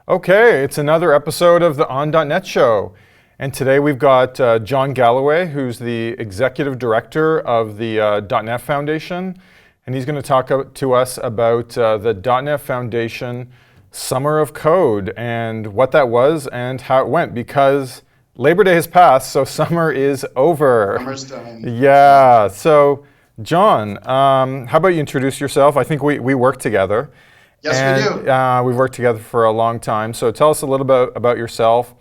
Okay, it's another episode of the On.NET Show. And today we've got Jon Galloway, who's the Executive Director of the .NET Foundation. And he's going to talk to us about the .NET Foundation Summer of Code and what that was and how it went. Because Labor Day has passed, so summer is over. Summer's done. Yeah, so Jon, how about you introduce yourself? I think we work together. Yes, we do. We've worked together for a long time. So tell us a little bit about yourself,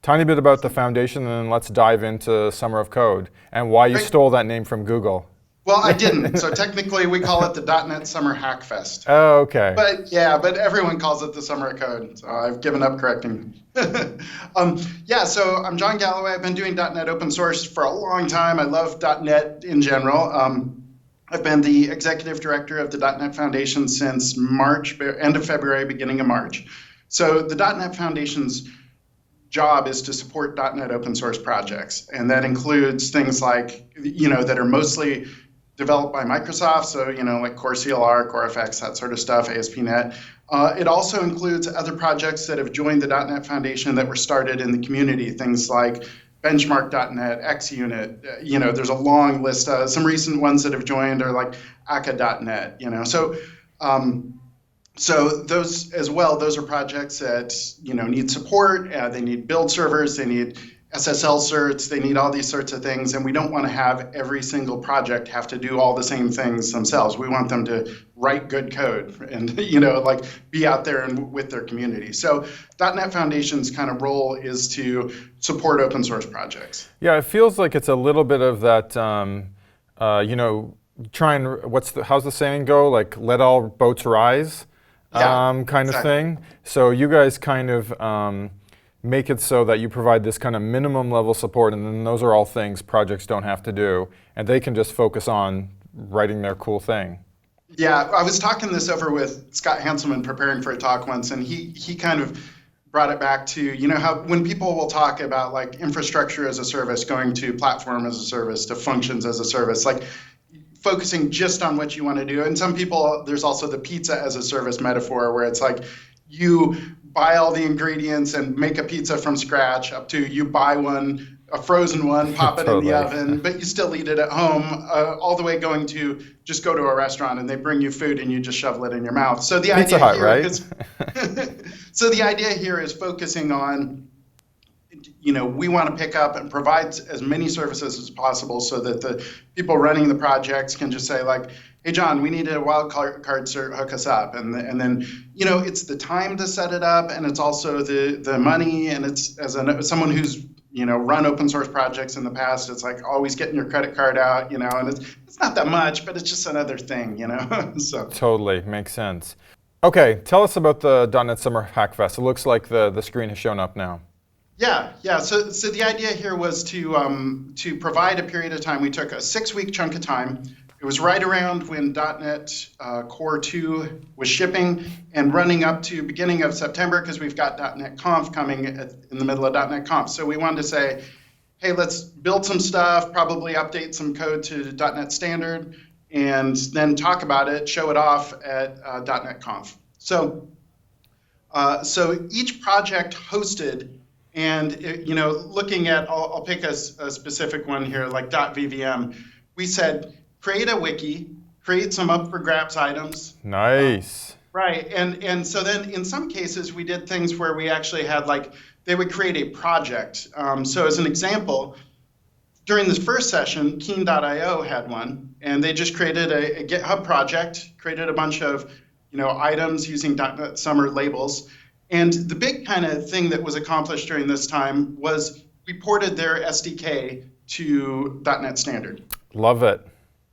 tiny bit about the foundation, and then let's dive into Summer of Code and why you stole that name from Google. Well, I didn't. So technically, we call it the .NET Summer Hackfest. Oh, okay. But everyone calls it the Summer of Code. So I've given up correcting. So I'm Jon Galloway. I've been doing .NET open source for a long time. I love .NET in general. I've been the executive director of the .NET Foundation since March, end of February, beginning of March. So the .NET Foundation's job is to support .NET open source projects. And that includes things like, that are mostly developed by Microsoft. So, like Core CLR, CoreFX, that sort of stuff, ASP.NET. It also includes other projects that have joined the .NET Foundation that were started in the community, things like Benchmark.net, XUnit, there's a long list. Some recent ones that have joined are like Aka.net, So those as well, those are projects that, need support. They need build servers, they need SSL certs, they need all these sorts of things. And we don't want to have every single project have to do all the same things themselves. We want them to write good code and, be out there and with their community. So .NET Foundation's kind of role is to support open source projects. Yeah, it feels like it's a little bit of that, how's the saying go? Like, let all boats rise kind of thing. So you guys kind of make it so that you provide this kind of minimum level support, and then those are all things projects don't have to do, and they can just focus on writing their cool thing. Yeah, I was talking this over with Scott Hanselman preparing for a talk once, and he kind of brought it back to, how when people will talk about like infrastructure as a service going to platform as a service to functions as a service, like focusing just on what you want to do. And some people, there's also the pizza as a service metaphor where it's like you buy all the ingredients and make a pizza from scratch, up to you buy one, a frozen one, pop it in the oven, but you still eat it at home, all the way going to just go to a restaurant and they bring you food and you just shovel it in your mouth. So the Pizza Hut, right? So the idea here is focusing on, we want to pick up and provide as many services as possible so that the people running the projects can just say like, hey, Jon, we need a wildcard cert, hook us up. And then, it's the time to set it up, and it's also the money, and it's someone who's, run open source projects in the past, it's like always getting your credit card out, and it's not that much, but it's just another thing, So Totally, makes sense. Okay, tell us about the .NET Summer Hackfest. It looks like the screen has shown up now. Yeah. So the idea here was to provide a period of time. We took a 6-week chunk of time. It was right around when .NET Core 2 was shipping and running up to beginning of September, because we've got .NET Conf coming in the middle of .NET Conf. So we wanted to say, hey, let's build some stuff, probably update some code to .NET Standard, and then talk about it, show it off at .NET Conf. So each project hosted, and looking at, I'll pick a specific one here, like .vvm. We said, create a wiki, create some up for grabs items. Nice. Right, and so then in some cases we did things where we actually had they would create a project. So as an example, during this first session, Keen.io had one, and they just created a GitHub project, created a bunch of items using .NET Summer labels. And the big kind of thing that was accomplished during this time was we ported their SDK to .NET Standard. Love it.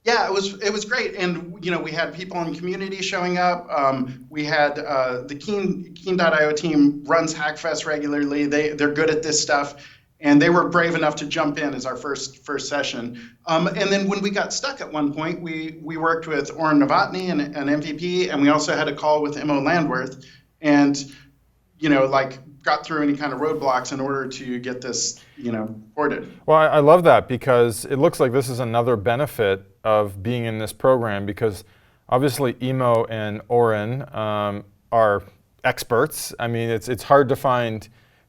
Yeah, it was great, and we had people in the community showing up. We had the Keen.io team runs Hackfest regularly. They're good at this stuff, and they were brave enough to jump in as our first session. And then when we got stuck at one point, we worked with Oren Novotny, an MVP, and we also had a call with Mo Landworth, and got through any kind of roadblocks in order to get this, ported. Well, I love that, because it looks like this is another benefit of being in this program, because obviously Emo and Oren are experts. I mean, it's hard to find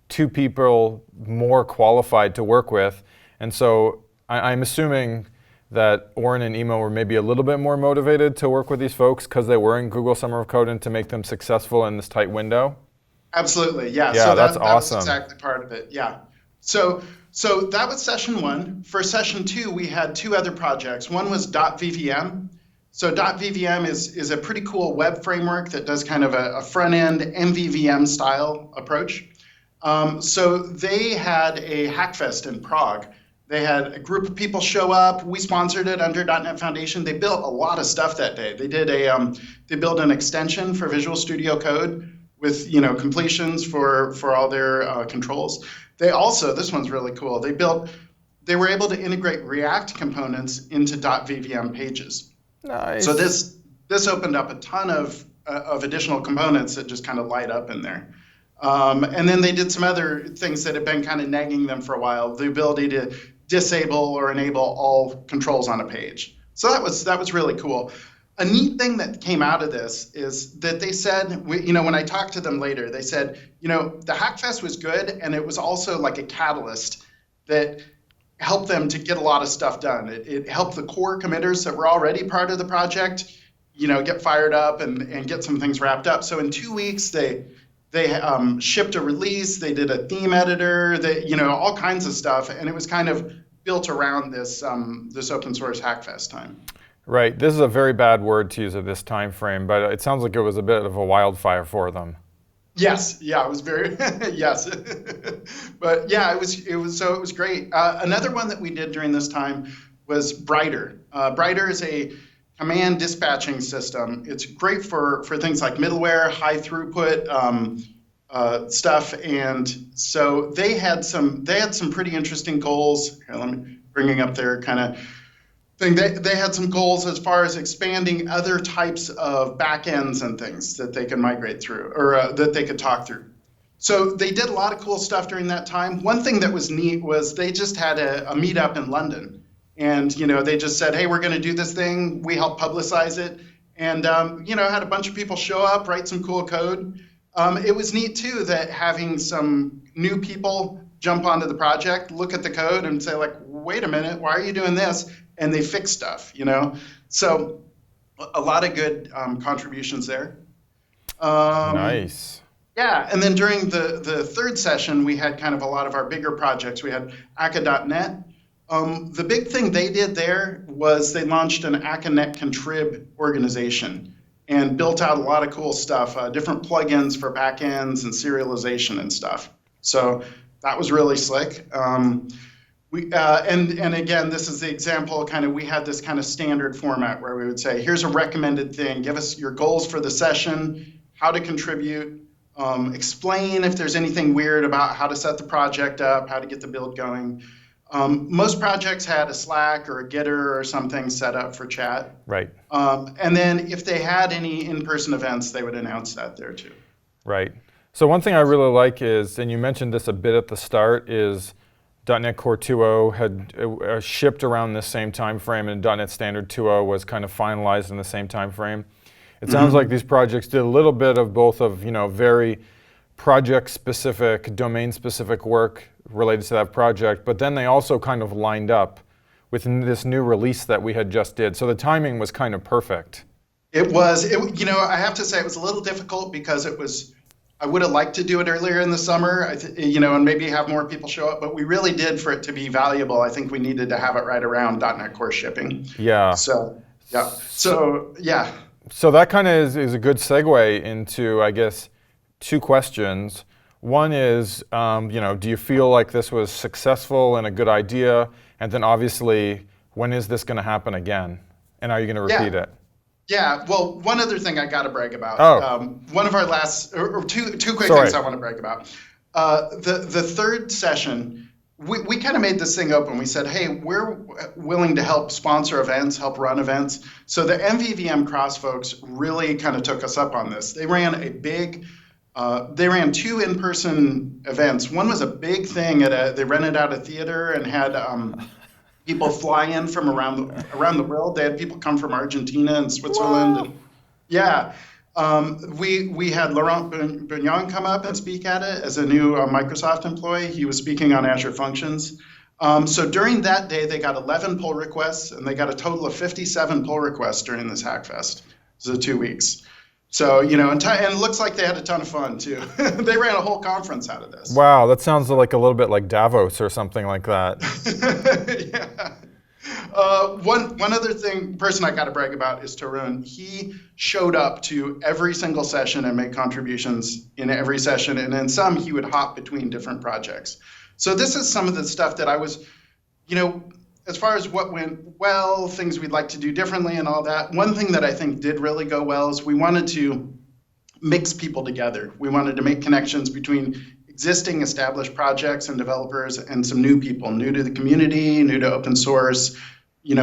two people more qualified to work with. And so I'm assuming that Oren and Emo were maybe a little bit more motivated to work with these folks because they were in Google Summer of Code and to make them successful in this tight window. Absolutely, yeah. Yeah, So that's that awesome. was exactly part of it. Yeah. So that was session one. For session two, we had two other projects. One was .vvm. So .vvm is a pretty cool web framework that does kind of a front-end MVVM style approach. So they had a Hackfest in Prague. They had a group of people show up. We sponsored it under .NET Foundation. They built a lot of stuff that day. They did they built an extension for Visual Studio Code with completions for all their controls. They also, this one's really cool. They were able to integrate React components into .vvm pages. Nice. So this opened up a ton of additional components that just kind of light up in there. And then they did some other things that had been kind of nagging them for a while, the ability to disable or enable all controls on a page. So that was really cool. A neat thing that came out of this is that they said, when I talked to them later, they said, the Hackfest was good, and it was also like a catalyst that helped them to get a lot of stuff done. It helped the core committers that were already part of the project, get fired up and get some things wrapped up. So in 2 weeks, they shipped a release, they did a theme editor, all kinds of stuff, and it was kind of built around this open source Hackfest time. Right. This is a very bad word to use at this time frame, but it sounds like it was a bit of a wildfire for them. Yes. Yeah. It was very. Yes. But yeah, it was great. Another one that we did during this time was Brighter. Brighter is a command dispatching system. It's great for things like middleware, high throughput stuff, and so they had some pretty interesting goals. Here, let me bringing up their kind of thing. They had some goals as far as expanding other types of backends and things that they could migrate through, or that they could talk through. So they did a lot of cool stuff during that time. One thing that was neat was they just had a meetup in London. And, they just said, hey, we're going to do this thing. We helped publicize it. And, had a bunch of people show up, write some cool code. It was neat, too, that having some new people jump onto the project, look at the code and say, like, wait a minute, why are you doing this? And they fix stuff, So a lot of good contributions there. Nice. Yeah, and then during the third session, we had kind of a lot of our bigger projects. We had Akka.net. The big thing they did there was they launched an Akka.net contrib organization and built out a lot of cool stuff, different plugins for backends and serialization and stuff. So that was really slick. And again, this is the example, we had this kind of standard format where we would say, here's a recommended thing, give us your goals for the session, how to contribute, explain if there's anything weird about how to set the project up, how to get the build going. Most projects had a Slack or a Gitter or something set up for chat. Right. And then if they had any in-person events, they would announce that there too. Right. So one thing I really like is, and you mentioned this a bit at the start, is .NET Core 2.0 had shipped around this same time frame, and .NET Standard 2.0 was kind of finalized in the same time frame. It sounds like these projects did a little bit of both of, very project-specific, domain-specific work related to that project, but then they also kind of lined up with this new release that we had just did. So the timing was kind of perfect. It was. I have to say it was a little difficult because I would have liked to do it earlier in the summer, and maybe have more people show up, but we really did, for it to be valuable, I think we needed to have it right around .NET Core shipping. Yeah. So, yeah. So, yeah. So that kind of is a good segue into, I guess, two questions. One is, do you feel like this was successful and a good idea? And then obviously, when is this going to happen again? And are you going to repeat it? Yeah, well, one other thing I got to brag about. Oh. One of our last, or two quick Sorry. things I want to brag about. The third session, we kind of made this thing open. We said, hey, we're willing to help sponsor events, help run events. So the MVVM Cross folks really kind of took us up on this. They ran they ran two in-person events. One was a big thing they rented out a theater and had people fly in from around the world. They had people come from Argentina and Switzerland. Wow. And, yeah. We had Laurent Bugnon come up and speak at it as a new Microsoft employee. He was speaking on Azure Functions. So during that day, they got 11 pull requests, and they got a total of 57 pull requests during this Hackfest. So 2 weeks. So, and it looks like they had a ton of fun, too. They ran a whole conference out of this. Wow, that sounds like a little bit like Davos or something like that. Yeah. One other person I got to brag about is Tarun. He showed up to every single session and made contributions in every session, and in some he would hop between different projects. So this is some of the stuff that I was, as far as what went well, things we'd like to do differently and all that. One thing that I think did really go well is we wanted to mix people together. We wanted to make connections between existing established projects and developers and some new people, new to the community, new to open source,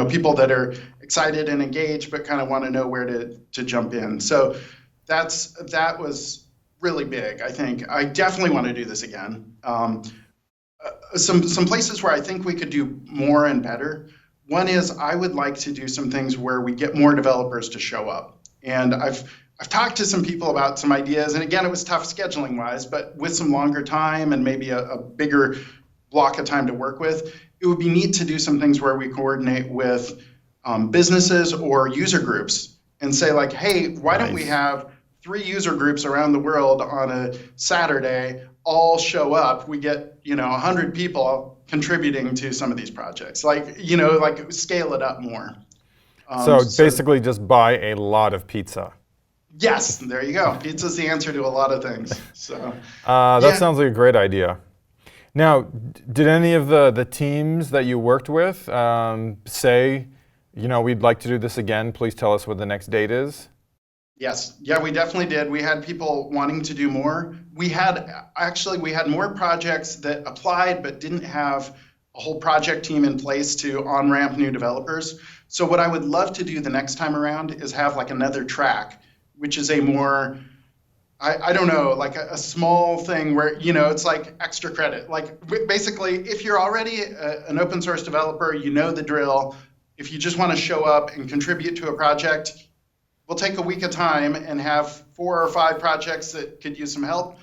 people that are excited and engaged but kind of want to know where to jump in. So that was really big, I think. I definitely want to do this again. Some places where I think we could do more and better. One is I would like to do some things where we get more developers to show up. And I've talked to some people about some ideas, and again, it was tough scheduling wise, but with some longer time and maybe a bigger block of time to work with, it would be neat to do some things where we coordinate with businesses or user groups and say like, hey, why don't we have 3 user groups around the world on a Saturday all show up? We get 100 people contributing to some of these projects, like scale it up more. So basically just buy a lot of pizza. Yes, there you go. Pizza's the answer to a lot of things. So that sounds like a great idea. Now, did any of the teams that you worked with say, we'd like to do this again, please tell us what the next date is? Yes. Yeah, we definitely did. We had people wanting to do more. We had more projects that applied but didn't have a whole project team in place to on-ramp new developers. So what I would love to do the next time around is have like another track, which is a more, I don't know, like a small thing where, it's like extra credit. Like basically, if you're already an open source developer, you know the drill. If you just want to show up and contribute to a project, we'll take a week of time and have 4 or 5 projects that could use some help.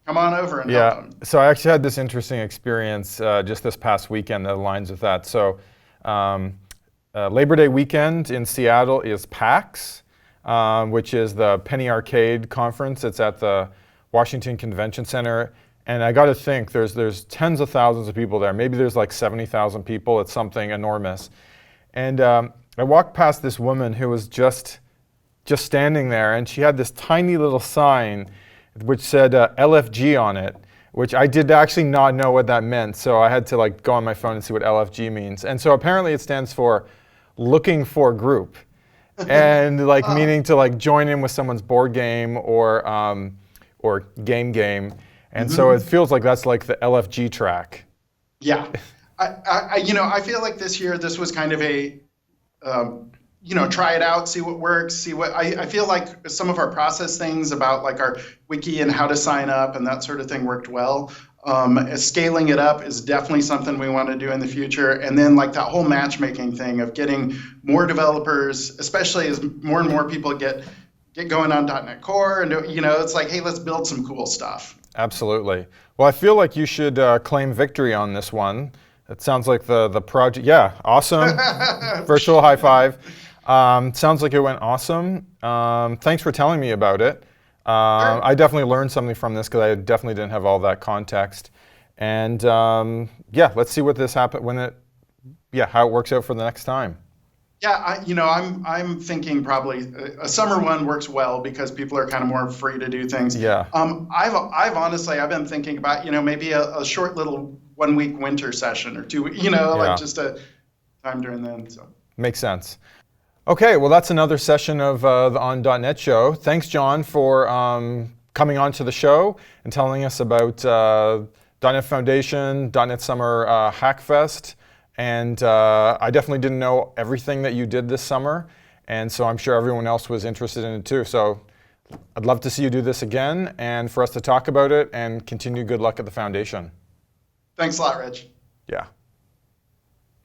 Come on over and help them. So I actually had this interesting experience just this past weekend that aligns with that. So Labor Day weekend in Seattle is PAX, which is the Penny Arcade conference. It's at the Washington Convention Center. And I got to think, there's tens of thousands of people there. Maybe there's like 70,000 people. It's something enormous. And I walked past this woman who was just standing there, and she had this tiny little sign which said LFG on it, which I did actually not know what that meant. So I had to go on my phone and see what LFG means. And so apparently it stands for looking for group, and meaning to join in with someone's board game or game. And so it feels like that's like the LFG track. Yeah, I feel like this was kind of a try it out, see what works, see what I feel like some of our process things about our wiki and how to sign up and that sort of thing worked well. Scaling it up is definitely something we want to do in the future. And then that whole matchmaking thing of getting more developers, especially as more and more people get going on .NET Core, and it's like, hey, let's build some cool stuff. Absolutely. Well, I feel like you should claim victory on this one. It sounds like the project, yeah, awesome. Virtual high five. Sounds like it went awesome. Thanks for telling me about it. Sure. I definitely learned something from this because I definitely didn't have all that context. And let's see what this happens how it works out for the next time. Yeah, I'm thinking probably a summer one works well because people are kind of more free to do things. Yeah. I've honestly been thinking about maybe a short little 1 week winter session or 2, just a time during then. So makes sense. Okay, well that's another session of the On.NET show. Thanks, Jon, for coming on to the show and telling us about .NET Foundation, .NET Summer Hackfest. And I definitely didn't know everything that you did this summer, and so I'm sure everyone else was interested in it too. So I'd love to see you do this again and for us to talk about it and continue good luck at the foundation. Thanks a lot, Rich. Yeah.